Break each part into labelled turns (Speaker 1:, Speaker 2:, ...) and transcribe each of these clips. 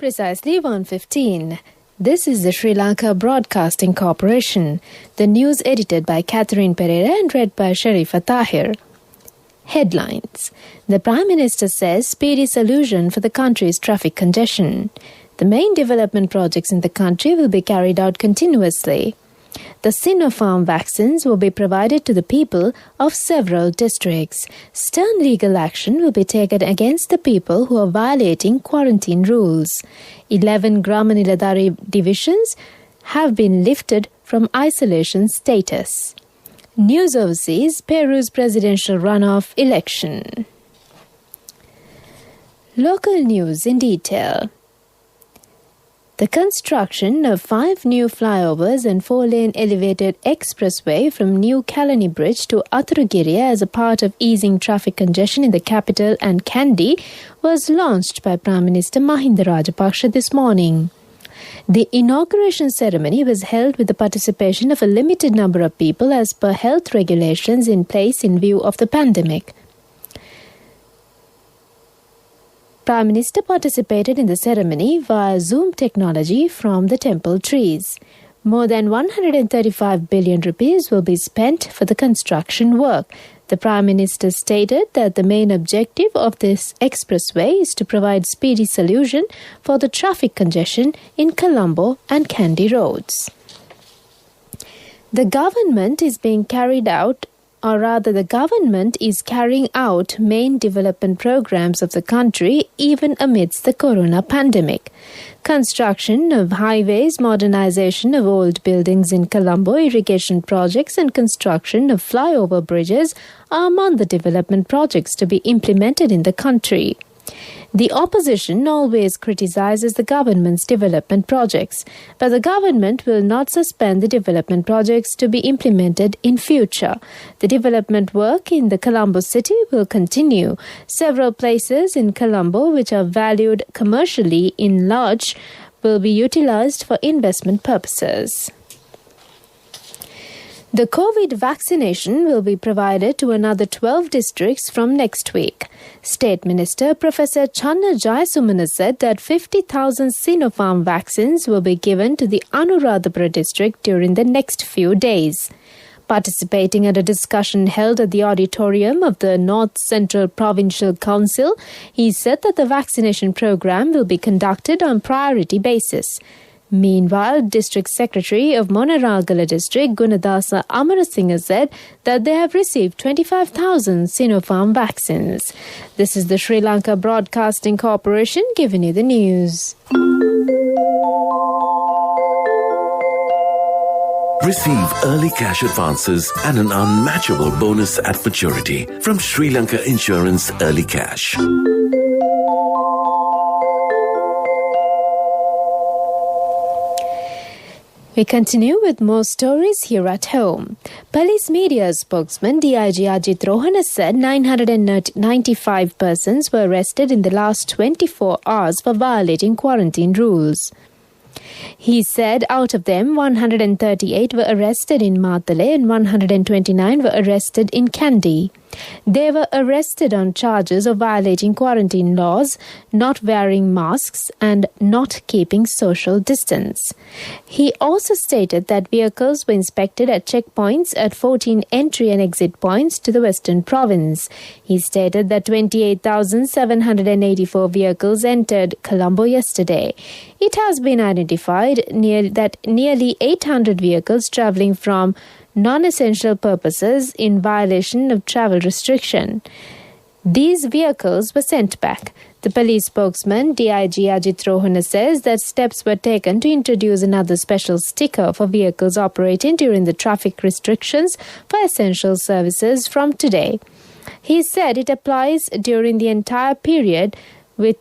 Speaker 1: Precisely 1:15. This is the Sri Lanka Broadcasting Corporation. The news edited by Catherine Pereira and read by Sharifa Tahir. Headlines. The Prime Minister says speedy solution for the country's traffic congestion. The main development projects in the country will be carried out continuously. The Sinopharm vaccines will be provided to the people of several districts. Stern legal action will be taken against the people who are violating quarantine rules. 11 Grama-Niladhari divisions have been lifted from isolation status. News overseas, Peru's presidential runoff election. Local news in detail. The construction of 5 new flyovers and 4-lane elevated expressway from New Kalani Bridge to Athuragiriya as a part of easing traffic congestion in the capital and Kandy was launched by Prime Minister Mahinda Rajapaksa this morning. The inauguration ceremony was held with the participation of a limited number of people as per health regulations in place in view of the pandemic. Prime Minister participated in the ceremony via Zoom technology from the temple trees. More than 135 billion rupees will be spent for the construction work. The Prime Minister stated that the main objective of this expressway is to provide speedy solution for the traffic congestion in Colombo and Kandy roads. The government is carrying out main development programs of the country even amidst the corona pandemic. Construction of highways, modernization of old buildings in Colombo, irrigation projects and construction of flyover bridges are among the development projects to be implemented in the country. The opposition always criticizes the government's development projects, but the government will not suspend the development projects to be implemented in future. The development work in the Colombo city will continue. Several places in Colombo which are valued commercially in large will be utilized for investment purposes. The COVID vaccination will be provided to another 12 districts from next week. State Minister Professor Channa Jayasumana said that 50,000 Sinopharm vaccines will be given to the Anuradhapura district during the next few days. Participating at a discussion held at the auditorium of the North Central Provincial Council, he said that the vaccination program will be conducted on priority basis. Meanwhile, District Secretary of Monaragala District, Gunadasa Amarasinghe, said that they have received 25,000 Sinopharm vaccines. This is the Sri Lanka Broadcasting Corporation giving you the news.
Speaker 2: Receive early cash advances and an unmatchable bonus at maturity from Sri Lanka Insurance Early Cash.
Speaker 1: We continue with more stories here at home. Police media spokesman DIG Ajit Rohana said 995 persons were arrested in the last 24 hours for violating quarantine rules. He said out of them, 138 were arrested in Matale and 129 were arrested in Kandy. They were arrested on charges of violating quarantine laws, not wearing masks and not keeping social distance. He also stated that vehicles were inspected at checkpoints at 14 entry and exit points to the Western Province. He stated that 28,784 vehicles entered Colombo yesterday. It has been identified that nearly 800 vehicles travelling from non-essential purposes in violation of travel restriction. These vehicles were sent back. The police spokesman, DIG Ajit Rohana, says that steps were taken to introduce another special sticker for vehicles operating during the traffic restrictions for essential services from today. He said it applies during the entire period which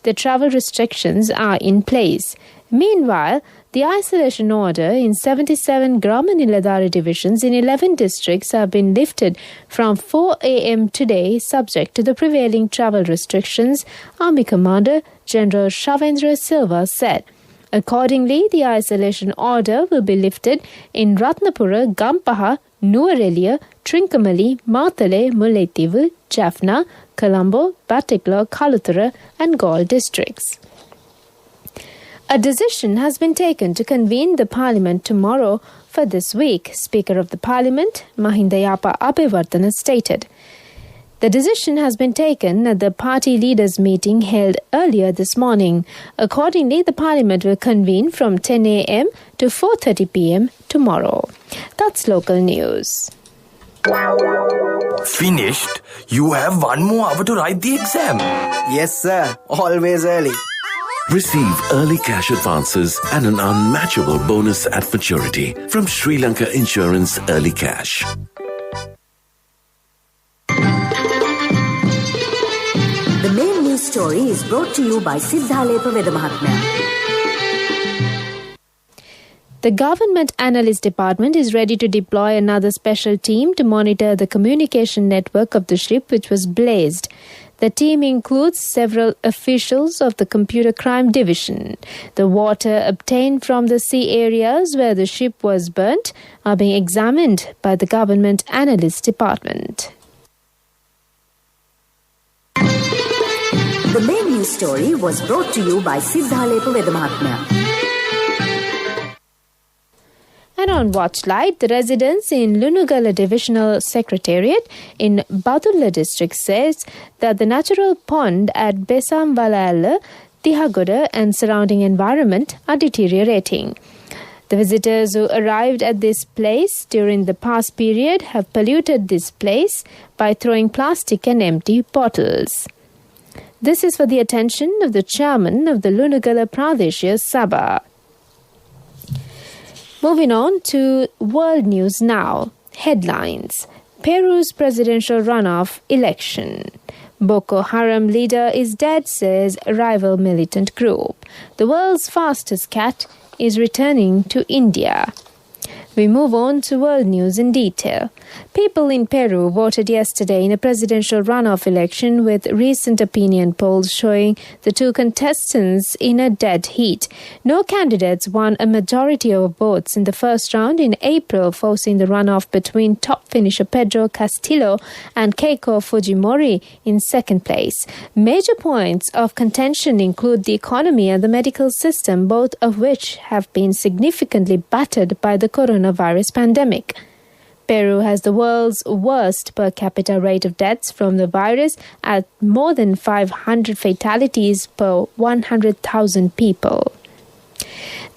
Speaker 1: the travel restrictions are in place. Meanwhile, the isolation order in 77 Grama-Niladhari divisions in 11 districts have been lifted from 4 a.m. today, subject to the prevailing travel restrictions, Army Commander General Shavendra Silva said. Accordingly, the isolation order will be lifted in Ratnapura, Gampaha, Nuwara, Trincomalee, Matale, Mullaitivu, Jaffna, Colombo, Batticaloa, Kaluthura and Galle districts. A decision has been taken to convene the Parliament tomorrow for this week, Speaker of the Parliament, Mahinda Yapa Abeyewardena, stated. The decision has been taken at the party leaders' meeting held earlier this morning. Accordingly, the Parliament will convene from 10 a.m. to 4:30 p.m. tomorrow. That's local news.
Speaker 3: Finished? You have 1 more hour to write the exam.
Speaker 4: Yes, sir. Always early.
Speaker 2: Receive early cash advances and an unmatchable bonus at maturity from Sri Lanka Insurance Early Cash.
Speaker 5: The main news story is brought to you by Siddhalepa Vedamahatmya.
Speaker 1: The Government Analyst Department is ready to deploy another special team to monitor the communication network of the ship which was blazed. The team includes several officials of the Computer Crime Division. The water obtained from the sea areas where the ship was burnt are being examined by the Government Analyst Department.
Speaker 5: The main news story was brought to you by Siddhalepa Vedamahatmya.
Speaker 1: And on Watchlight, the residents in Lunugala Divisional Secretariat in Badulla district says that the natural pond at Besamwalala, Tihagoda and surrounding environment are deteriorating. The visitors who arrived at this place during the past period have polluted this place by throwing plastic and empty bottles. This is for the attention of the chairman of the Lunugala Pradeshya Sabha. Moving on to world news now. Headlines. Peru's presidential runoff election. Boko Haram leader is dead, says rival militant group. The world's fastest cat is returning to India. We move on to world news in detail. People in Peru voted yesterday in a presidential runoff election with recent opinion polls showing the two contestants in a dead heat. No candidates won a majority of votes in the first round in April, forcing the runoff between top finisher Pedro Castillo and Keiko Fujimori in second place. Major points of contention include the economy and the medical system, both of which have been significantly battered by the coronavirus pandemic. Peru has the world's worst per capita rate of deaths from the virus at more than 500 fatalities per 100,000 people.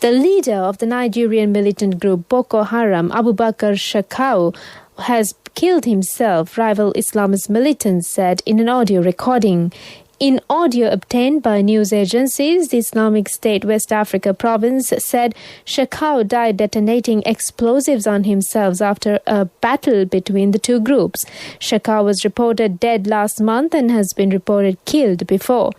Speaker 1: The leader of the Nigerian militant group Boko Haram, Abubakar Shekau, has killed himself, rival Islamist militants said in an audio recording. In audio obtained by news agencies, the Islamic State West Africa province said Shekau died detonating explosives on himself after a battle between the two groups. Shekau was reported dead last month and has been reported killed before.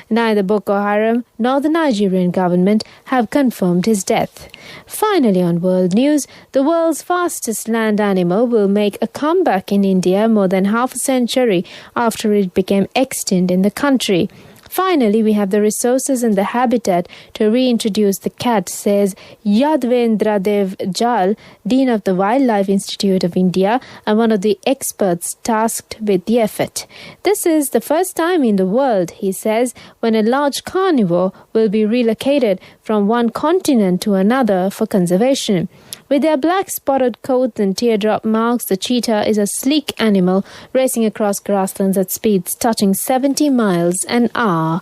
Speaker 1: Neither Boko Haram nor the Nigerian government have confirmed his death. Finally, on world news, the world's fastest land animal will make a comeback in India more than half a century after it became extinct in the country. Finally, we have the resources and the habitat to reintroduce the cat, says Yadvendra Dev Jal, Dean of the Wildlife Institute of India and one of the experts tasked with the effort. This is the first time in the world, he says, when a large carnivore will be relocated from one continent to another for conservation. With their black spotted coats and teardrop marks, the cheetah is a sleek animal racing across grasslands at speeds touching 70 miles an hour.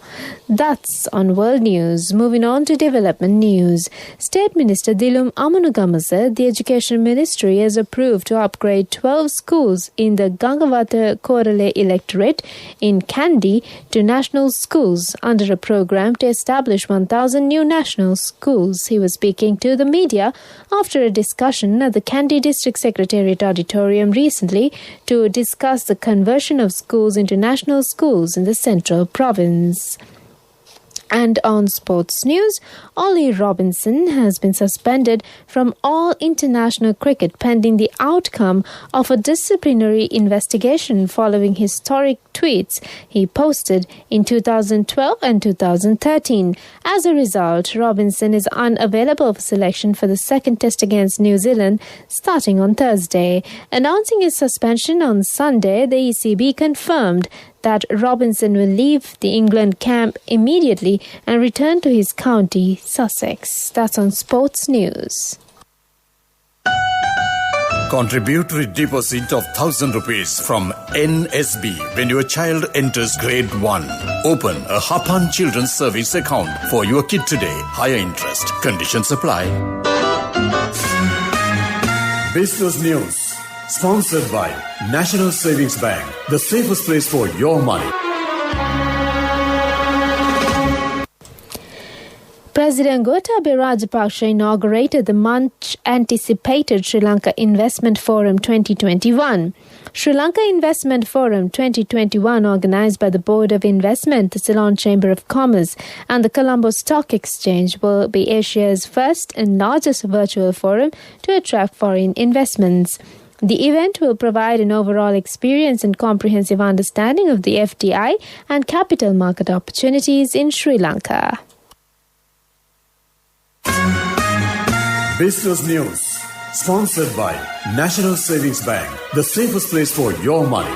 Speaker 1: That's on world news. Moving on to development news. State Minister Dilum Amanugama said the Education Ministry has approved to upgrade 12 schools in the Gangavata Korale electorate in Kandy to national schools under a program to establish 1,000 new national schools. He was speaking to the media after a discussion at the Kandy District Secretariat Auditorium recently to discuss the conversion of schools into national schools in the Central Province. And on sports news, Ollie Robinson has been suspended from all international cricket pending the outcome of a disciplinary investigation following historic tweets he posted in 2012 and 2013. As a result, Robinson is unavailable for selection for the second test against New Zealand starting on Thursday. Announcing his suspension on Sunday, the ECB confirmed that Robinson will leave the England camp immediately and return to his county, Sussex. That's on Sports News.
Speaker 6: Contributory deposit of ₹1,000 from NSB when your child enters grade 1. Open a Hapan Children's Service account for your kid today. Higher interest. Conditions apply. Business News. Sponsored by National Savings Bank. The safest place for your money.
Speaker 1: President Gotabaya Rajapaksa inaugurated the much-anticipated Sri Lanka Investment Forum 2021. Sri Lanka Investment Forum 2021, organised by the Board of Investment, the Ceylon Chamber of Commerce and the Colombo Stock Exchange, will be Asia's first and largest virtual forum to attract foreign investments. The event will provide an overall experience and comprehensive understanding of the FDI and capital market opportunities in Sri Lanka.
Speaker 6: Business News. Sponsored by National Savings Bank. The safest place for your money.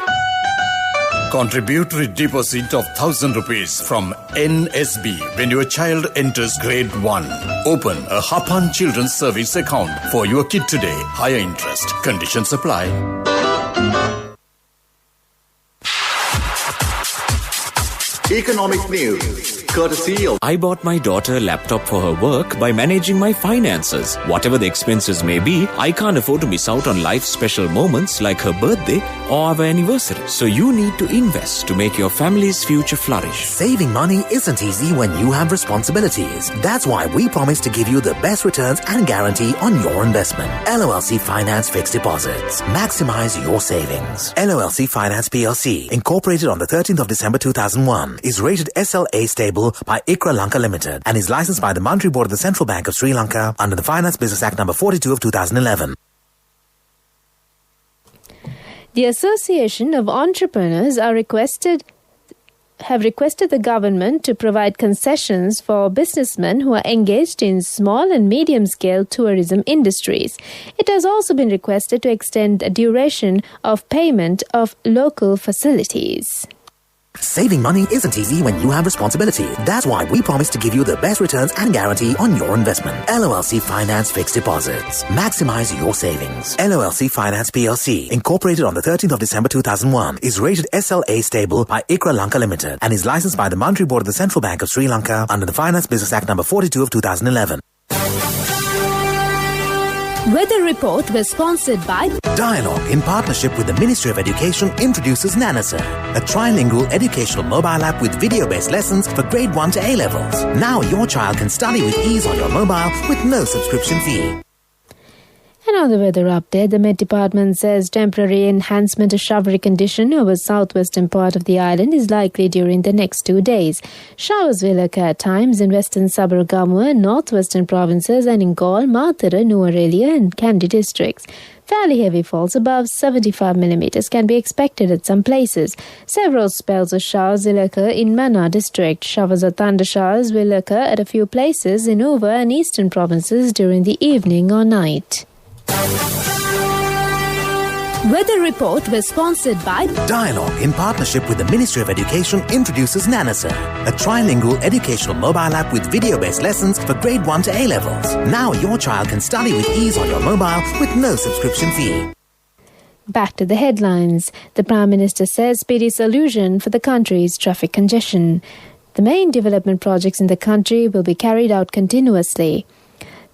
Speaker 6: Contributory deposit of ₹1,000 from NSB when your child enters grade 1. Open a Hapan Children's Service account for your kid today. Higher interest. Conditions apply.
Speaker 7: Economic news. Courtesy of
Speaker 8: I bought my daughter a laptop for her work by managing my finances. Whatever the expenses may be, I can't afford to miss out on life's special moments like her birthday or our anniversary. So you need to invest to make your family's future flourish.
Speaker 9: Saving money isn't easy when you have responsibilities. That's why we promise to give you the best returns and guarantee on your investment. LOLC Finance Fixed Deposits. Maximize your savings. LOLC Finance PLC, incorporated on the 13th of December 2001, is rated SLA stable by ICRA Lanka Limited and is licensed by the Monetary Board of the Central Bank of Sri Lanka under the Finance Business Act No. 42 of 2011.
Speaker 1: The Association of Entrepreneurs have requested the government to provide concessions for businessmen who are engaged in small and medium-scale tourism industries. It has also been requested to extend the duration of payment of local facilities.
Speaker 9: Saving money isn't easy when you have responsibility. That's why we promise to give you the best returns and guarantee on your investment. LOLC Finance Fixed Deposits. Maximize your savings. LOLC Finance PLC, incorporated on the 13th of December 2001, is rated SLA stable by ICRA Lanka Limited and is licensed by the Monetary Board of the Central Bank of Sri Lanka under the Finance Business Act No. 42 of 2011.
Speaker 5: Weather report was sponsored by
Speaker 9: Dialogue, in partnership with the Ministry of Education, introduces Nanasa, a trilingual educational mobile app with video-based lessons for grade 1 to A-levels. Now your child can study with ease on your mobile with no subscription fee.
Speaker 1: And on the weather update, the Met Department says temporary enhancement of showery condition over southwestern part of the island is likely during the next 2 days. Showers will occur at times in western Sabaragamuwa, northwestern provinces and in Galle, Mathura, Nuwara and Kandy districts. Fairly heavy falls above 75 millimeters can be expected at some places. Several spells of showers will occur in Mannar district. Showers or thunder showers will occur at a few places in Uva and eastern provinces during the evening or night.
Speaker 5: Weather report was sponsored by
Speaker 9: Dialogue, in partnership with the Ministry of Education, introduces Nanasa, a trilingual educational mobile app with video-based lessons for grade 1 to A-levels. Now your child can study with ease on your mobile with no subscription fee.
Speaker 1: Back to the headlines. The Prime Minister says speedy solution for the country's traffic congestion. The main development projects in the country will be carried out continuously.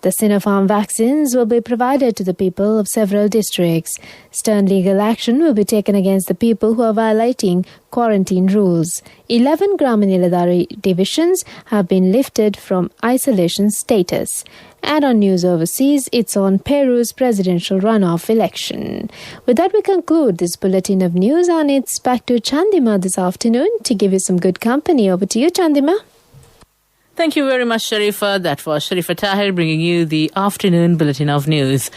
Speaker 1: The Sinopharm vaccines will be provided to the people of several districts. Stern legal action will be taken against the people who are violating quarantine rules. 11 Gram Niladhari divisions have been lifted from isolation status. And on news overseas, it's on Peru's presidential runoff election. With that, we conclude this bulletin of news, and it's back to Chandima this afternoon to give you some good company. Over to you, Chandima.
Speaker 10: Thank you very much, Sharifa. That was Sharifa Tahir bringing you the afternoon bulletin of news.